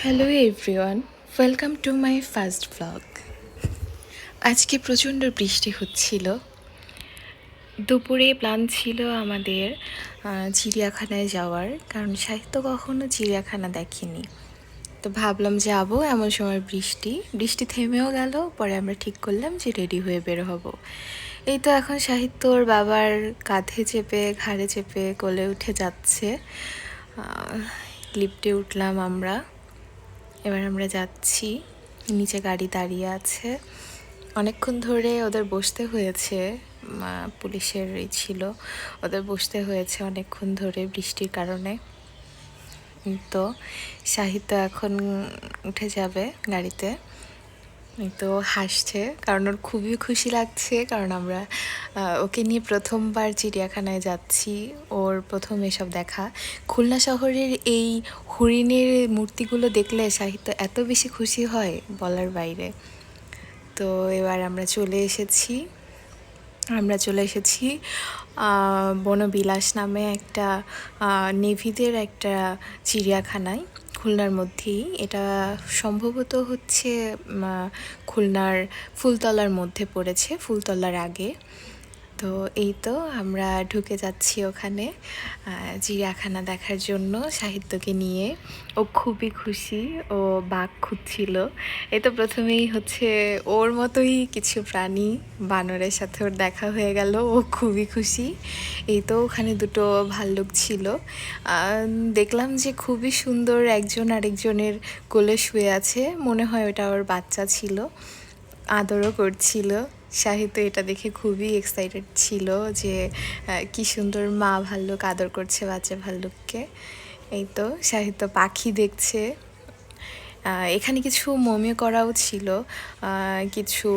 Hello everyone, welcome to my first blog. আজকে প্রচণ্ড বৃষ্টি হচ্ছিল। দুপুরে প্ল্যান ছিল আমাদের চিড়িয়াখানায় যাওয়ার, কারণ সাহিত্য কখনো চিড়িয়াখানা দেখেনি। তো ভাবলাম যাবো, এমন সময় বৃষ্টি বৃষ্টি থেমেও গেল। পরে আমরা ঠিক করলাম যে রেডি হয়ে বের হব। এই তো এখন সাহিত্যর বাবার কাঁধে চেপে, ঘাড়ে চেপে কোলে উঠে যাচ্ছে। লিফটে উঠলাম আমরা। এবার আমরা যাচ্ছি, নিচে গাড়ি দাঁড়িয়ে আছে। অনেকক্ষণ ধরে ওদের বসতে হয়েছে, পুলিশের ছিল, ওদের বসতে হয়েছে অনেকক্ষণ ধরে বৃষ্টির কারণে। তো সাহিত্য এখন উঠে যাবে গাড়িতে। তো হাসছে, কারণ ওর খুবই খুশি লাগছে, কারণ আমরা ওকে নিয়ে প্রথমবার চিড়িয়াখানায় যাচ্ছি। ওর প্রথম এসব দেখা। খুলনা শহরের এই হরিণের মূর্তিগুলো দেখলে সাহিত্য এত বেশি খুশি হয় বলার বাইরে। তো এবার আমরা চলে এসেছি বনবিলাস নামে একটা নেভিদের একটা চিড়িয়াখানায়, খুলনার মধ্যেই। এটা সম্ভবত হচ্ছে খুলনার ফুলতলার মধ্যে পড়েছে, ফুলতলার আগে। তো এই তো আমরা ঢুকে যাচ্ছি ওখানে চিড়িয়াখানা দেখার জন্য সাহিত্যকে নিয়ে। ও খুবই খুশি, ও বাঘ খুঁজছিল। এই তো প্রথমেই হচ্ছে ওর মতোই কিছু প্রাণী, বানরের সাথে ওর দেখা হয়ে গেল, ও খুবই খুশি। এই তো ওখানে দুটো ভাল্লুক ছিল। দেখলাম যে খুবই সুন্দর, একজন আরেকজনের কোলে শুয়ে আছে, মনে হয় ওটা ওর বাচ্চা ছিল, আদরও করছিল। সাহিত্য এটা দেখে খুবই এক্সাইটেড ছিল যে কি সুন্দর মা ভাল্লুক আদর করছে বাচ্চা ভাল্লুককে। এই তো সাহিত্য পাখি দেখছে। এখানে কিছু মমি করাও ছিল, কিছু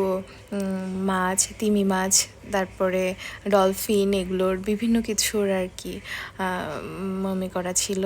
মাছ, তিমি মাছ, তারপরে ডলফিন, এগুলোর বিভিন্ন কিছুর আর কি মমি করা ছিল।